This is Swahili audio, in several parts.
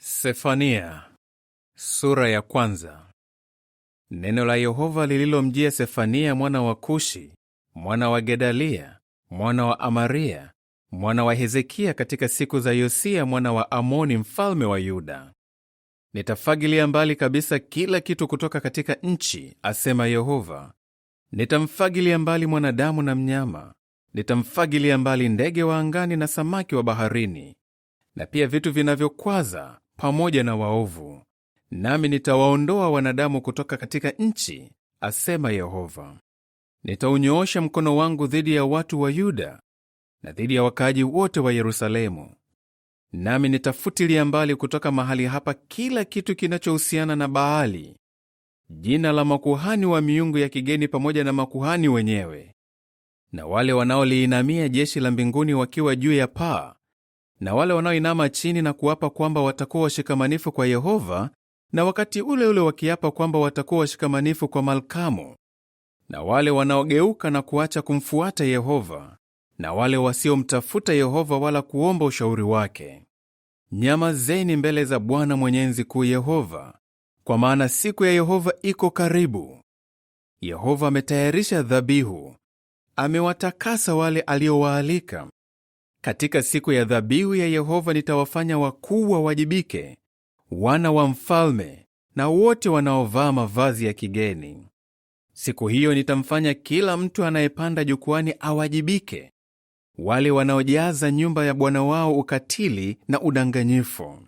Sefania sura ya kwanza. Neno la Yehova lililomjia Sefania mwana wa Kushi, mwana wa Gedalia, mwana wa Amaria, mwana wa Hezekia katika siku za Yosia mwana wa Amoni mfalme wa Yuda. Nitafagilia mbali kabisa kila kitu kutoka katika nchi, asema Yehova. Nitamfagilia mbali mwanadamu na mnyama, nitamfagilia mbali ndege wa angani na samaki wa baharini, na pia vitu vinavyokwaza pamoja na waovu. Nami nitawaondoa wanadamu kutoka katika nchi, asema Yehova. Nitaunyoosha mkono wangu dhidi ya watu wa Yuda na dhidi ya wakaaji wote wa Yerusalemu. Nami nitafutilia mbali kutoka mahali hapa kila kitu kinachohusiana na Baali, jina la makuhani wa miungu ya kigeni pamoja na makuhani wenyewe, na wale wanaoliinamia jeshi la mbinguni wakiwa juu ya paa, na wale wanaoinama chini na kuapa kwamba watakuwa washikamanifu kwa Yehova, na wakati ule ule wakiapa kwamba watakuwa washikamanifu kwa Malkamu, na wale wanaogeuka na kuacha kumfuata Yehova, na wale wasiomtafuta Yehova wala kuomba ushauri wake. Nyamazeni mbele za Bwana Mwenyezi Kuu Yehova, kwa maana siku ya Yehova iko karibu. Yehova ametayarisha dhabihu, amewatakasa wale aliowaalika. Katika siku ya dhabihu ya Yehova nitawafanya wakuu wawajibike, wana wa mfalme na wote wanaovaa mavazi ya kigeni. Siku hiyo nitamfanya kila mtu anayepanda jukwani awajibike, wale wanaojaza nyumba ya Bwana wao ukatili na udanganyifu.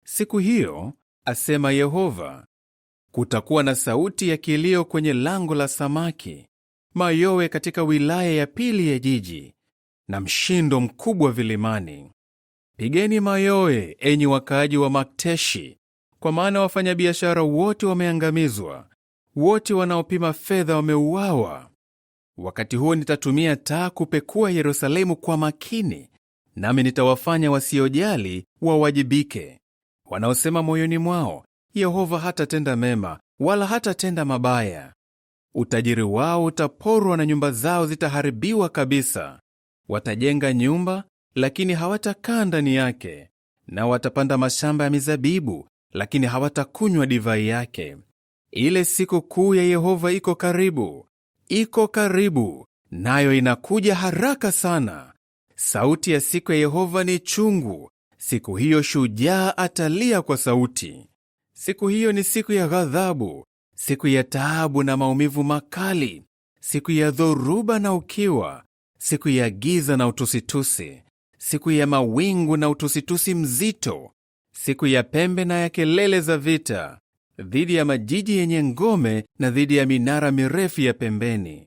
Siku hiyo, asema Yehova, kutakuwa na sauti ya kilio kwenye lango la samaki, mayowe katika wilaya ya pili ya jiji, na mshindo mkubwa vilimani. Pigeni mayowe, enyi wakaaji wa Makteshi, kwa maana wafanyabiashara wote wameangamizwa, wote wanaopima fedha wameuawa. Wakati huo nitatumia taa kupekua Yerusalemu kwa makini, nami nitawafanya wasiojali wawajibike, wanaosema moyoni mwao, Yehova hatatenda mema wala hatatenda mabaya. Utajiri wao utaporwa na nyumba zao zitaharibiwa kabisa. Watajenga nyumba, lakini hawatakaa ndani yake, na watapanda mashamba ya mizabibu, lakini hawatakunywa divai yake. Ile siku kuu ya Yehova iko karibu, nayo inakuja haraka sana. Sauti ya siku ya Yehova ni chungu, siku hiyo shujaa atalia kwa sauti. Siku hiyo ni siku ya ghadhabu, siku ya taabu na maumivu makali, siku ya dhoruba na ukiwa, siku ya giza na utusitusi, siku ya mawingu na utusitusi mzito, siku ya pembe na ya kelele za vita, dhidi ya majiji yenye ngome na dhidi ya minara mirefu ya pembeni.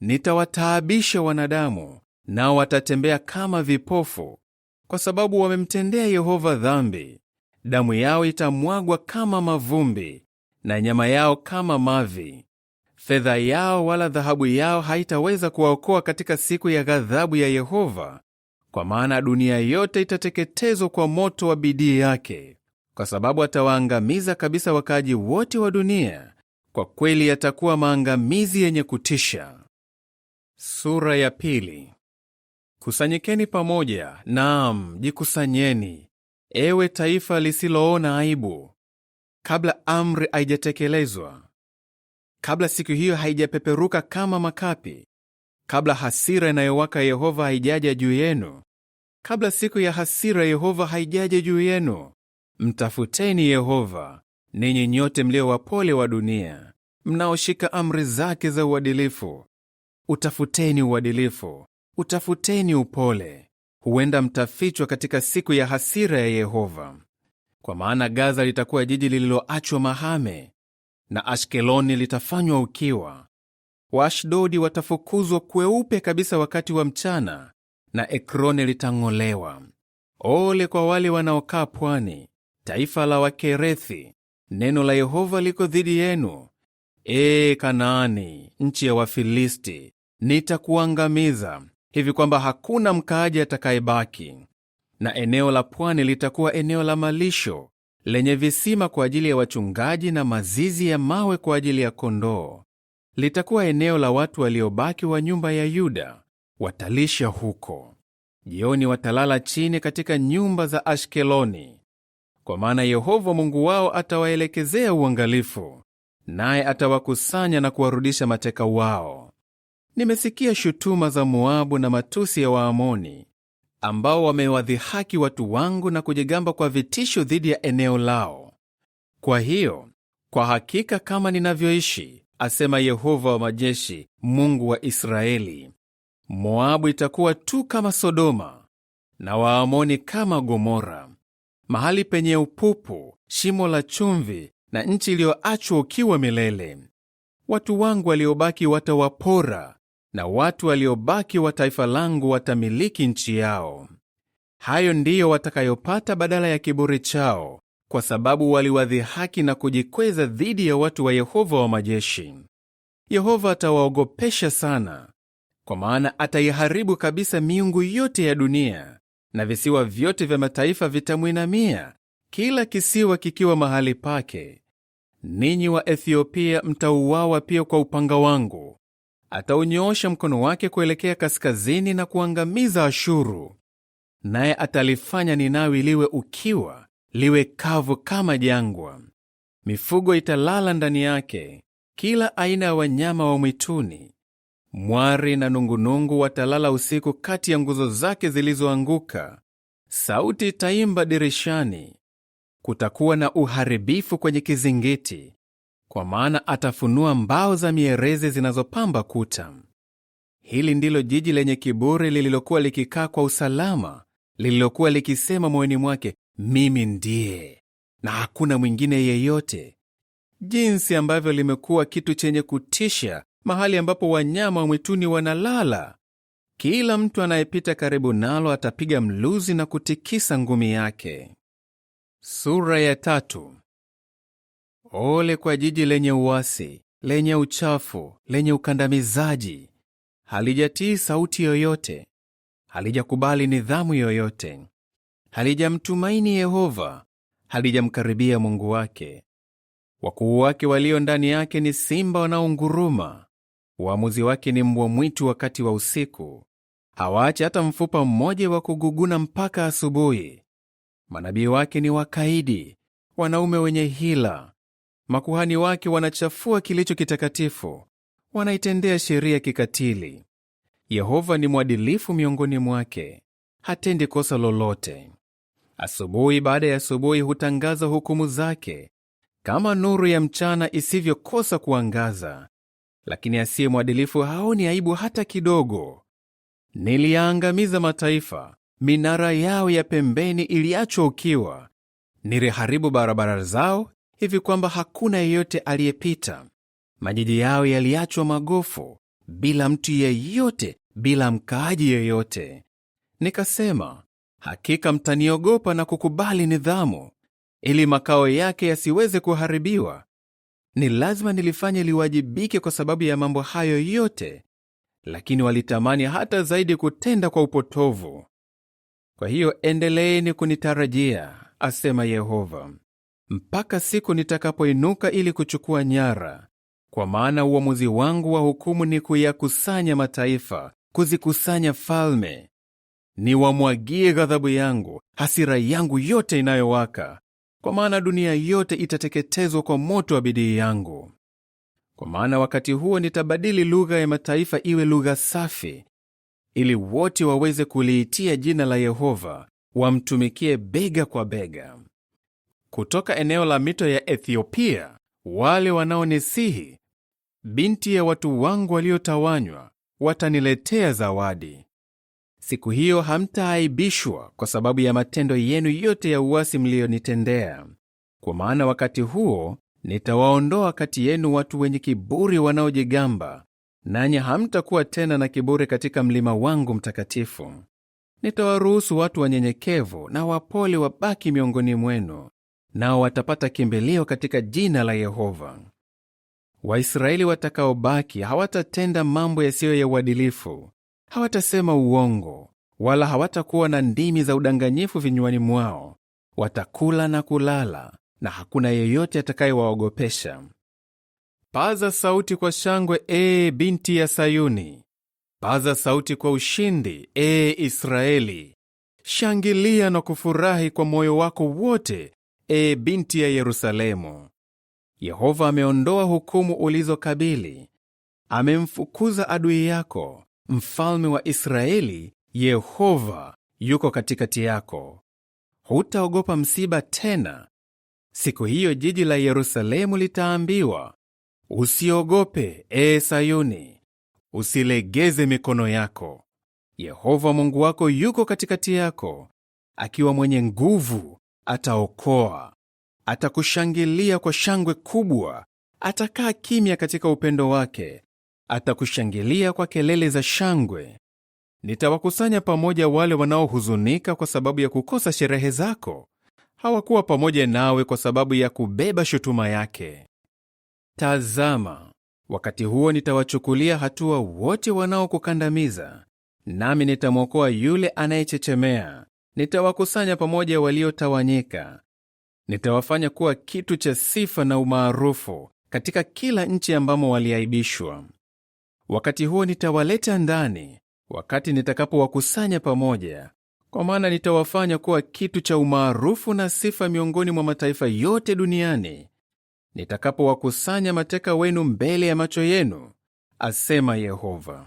Nitawataabisha wanadamu, nao watatembea kama vipofu, kwa sababu wamemtendea Yehova dhambi. Damu yao itamwagwa kama mavumbi, na nyama yao kama mavi. Fedha yao wala dhahabu yao haitaweza kuwaokoa katika siku ya ghadhabu ya Yehova, kwa maana dunia yote itateketezwa kwa moto wa bidii yake, kwa sababu atawaangamiza kabisa wakaaji wote wa dunia. Kwa kweli yatakuwa maangamizi yenye kutisha. Sura ya pili. Kusanyikeni pamoja, naam, jikusanyeni, ewe taifa lisiloona aibu, kabla amri haijatekelezwa, kabla siku hiyo haijapeperuka kama makapi, kabla hasira inayowaka Yehova haijaja juu yenu, kabla siku ya hasira Yehova haijaja juu yenu. Mtafuteni Yehova, ninyi nyote mlio wapole wa dunia, mnaoshika amri zake za uadilifu. Utafuteni uadilifu, utafuteni upole, huenda mtafichwa katika siku ya hasira ya Yehova. Kwa maana Gaza litakuwa jiji lililoachwa mahame, na Ashkeloni litafanywa ukiwa. Waashdodi watafukuzwa kweupe kabisa wakati wa mchana, na Ekroni litang'olewa. Ole kwa wale wanaokaa pwani, taifa la Wakerethi! Neno la Yehova liko dhidi yenu. Kanaani, nchi ya Wafilisti, nitakuangamiza, hivi kwamba hakuna mkaaji atakayebaki. Na eneo la pwani litakuwa eneo la malisho, lenye visima kwa ajili ya wachungaji na mazizi ya mawe kwa ajili ya kondoo. Litakuwa eneo la watu waliobaki wa nyumba ya Yuda, watalisha huko. Jioni watalala chini katika nyumba za Ashkeloni. kwa maana Yehova Mungu wao atawaelekezea uangalifu, naye atawakusanya na kuwarudisha mateka wao. Nimesikia shutuma za Moabu na matusi ya Waamoni, ambao wamewadhihaki watu wangu na kujigamba kwa vitisho dhidi ya eneo lao. Kwa hiyo, kwa hakika kama ninavyoishi, asema Yehova wa majeshi, Mungu wa Israeli, Moabu itakuwa tu kama Sodoma, na Waamoni kama Gomora, mahali penye upupu, shimo la chumvi, na nchi iliyoachwa ukiwa milele. Watu wangu waliobaki watawapora, na watu waliobaki wa taifa langu watamiliki nchi yao. Hayo ndiyo watakayopata badala ya kiburi chao, kwa sababu waliwadhihaki na kujikweza dhidi ya watu wa Yehova wa majeshi. Yehova atawaogopesha sana, kwa maana ataiharibu kabisa miungu yote ya dunia, na visiwa vyote vya mataifa vitamwinamia, kila kisiwa kikiwa mahali pake. Ninyi wa Ethiopia mtauawa pia kwa upanga wangu. Ataunyoosha mkono wake kuelekea kaskazini na kuangamiza Ashuru. Naye atalifanya Ninawi liwe ukiwa, liwe kavu kama jangwa. Mifugo italala ndani yake, kila aina ya wanyama wa mwituni. Mwari na nungunungu watalala usiku kati ya nguzo zake zilizoanguka. Sauti itaimba dirishani. Kutakuwa na uharibifu kwenye kizingiti, kwa maana atafunua mbao za mierezi zinazopamba kuta. Hili ndilo jiji lenye kiburi lililokuwa likikaa kwa usalama, lililokuwa likisema moyoni mwake, mimi ndiye na hakuna mwingine yeyote. Jinsi ambavyo limekuwa kitu chenye kutisha, mahali ambapo wanyama wa mwituni wanalala. Kila mtu anayepita karibu nalo atapiga mluzi na kutikisa ngumi yake. Sura ya 3. Ole kwa jiji lenye uasi, lenye uchafu, lenye ukandamizaji! Halijatii sauti yoyote, halijakubali nidhamu yoyote, halijamtumaini Yehova, halijamkaribia Mungu wake. Wakuu wake walio ndani yake ni simba wanaonguruma, waamuzi wake ni mbwa mwitu wakati wa usiku. Hawaache hata mfupa mmoja wa kuguguna mpaka asubuhi. Manabii wake ni wakaidi, wanaume wenye hila. Makuhani wake wanachafua kilicho kitakatifu, wanaitendea sheria kikatili. Yehova ni mwadilifu miongoni mwake, hatendi kosa lolote. Asubuhi baada ya asubuhi hutangaza hukumu zake, kama nuru ya mchana isivyokosa kuangaza. Lakini asiye mwadilifu haoni aibu hata kidogo. Niliyaangamiza mataifa, minara yao ya pembeni iliachwa ukiwa. Niliharibu barabara zao, hivi kwamba hakuna yeyote aliyepita. Majiji yao yaliachwa magofu, bila mtu yeyote, bila mkaaji yeyote. Nikasema, hakika mtaniogopa na kukubali nidhamu, ili makao yake yasiweze kuharibiwa. Ni lazima nilifanye liwajibike kwa sababu ya mambo hayo yote, lakini walitamani hata zaidi kutenda kwa upotovu. Kwa hiyo endeleeni kunitarajia, asema Yehova, mpaka siku nitakapoinuka ili kuchukua nyara. Kwa maana uamuzi wangu wa hukumu ni kuyakusanya mataifa, kuzikusanya falme. Niwamwagie ghadhabu yangu, hasira yangu yote inayowaka, kwa maana dunia yote itateketezwa kwa moto wa bidii yangu. Kwa maana wakati huo nitabadili lugha ya mataifa iwe lugha safi, ili wote waweze kuliitia jina la Yehova, wamtumikie bega kwa bega. Kutoka eneo la mito ya Ethiopia, wale wanaonisihi, binti ya watu wangu waliotawanywa, wataniletea zawadi. Siku hiyo hamtaaibishwa kwa sababu ya matendo yenu yote ya uasi mlionitendea. Kwa maana wakati huo nitawaondoa kati yenu watu wenye kiburi wanaojigamba, nanyi hamtakuwa tena na kiburi katika mlima wangu mtakatifu. Nitawaruhusu watu wanyenyekevu na wapole wabaki miongoni mwenu, nao watapata kimbilio katika jina la Yehova. Waisraeli watakaobaki hawatatenda mambo yasiyo ya uadilifu, hawatasema uongo, wala hawatakuwa na ndimi za udanganyifu vinywani mwao. Watakula na kulala, na hakuna yeyote atakayewaogopesha. Paza sauti kwa shangwe, binti ya Sayuni! Paza sauti kwa ushindi, Israeli! Shangilia na kufurahi kwa moyo wako wote, ee binti ya Yerusalemu. Yehova ameondoa hukumu ulizokabili. Amemfukuza adui yako, mfalme wa Israeli. Yehova yuko katikati yako. Hutaogopa msiba tena. Siku hiyo jiji la Yerusalemu litaambiwa, usiogope, ee Sayuni, usilegeze mikono yako. Yehova Mungu wako yuko katikati yako, akiwa mwenye nguvu, ataokoa. Atakushangilia kwa shangwe kubwa, atakaa kimya katika upendo wake, atakushangilia kwa kelele za shangwe. Nitawakusanya pamoja wale wanaohuzunika kwa sababu ya kukosa sherehe zako. Hawakuwa pamoja nawe kwa sababu ya kubeba shutuma yake. Tazama, wakati huo nitawachukulia hatua wote wanaokukandamiza, nami nitamwokoa yule anayechechemea. Nitawakusanya pamoja waliotawanyika. Nitawafanya kuwa kitu cha sifa na umaarufu katika kila nchi ambamo waliaibishwa. Wakati huo nitawaleta ndani, wakati nitakapowakusanya pamoja, kwa maana nitawafanya kuwa kitu cha umaarufu na sifa miongoni mwa mataifa yote duniani, nitakapowakusanya mateka wenu mbele ya macho yenu, asema Yehova.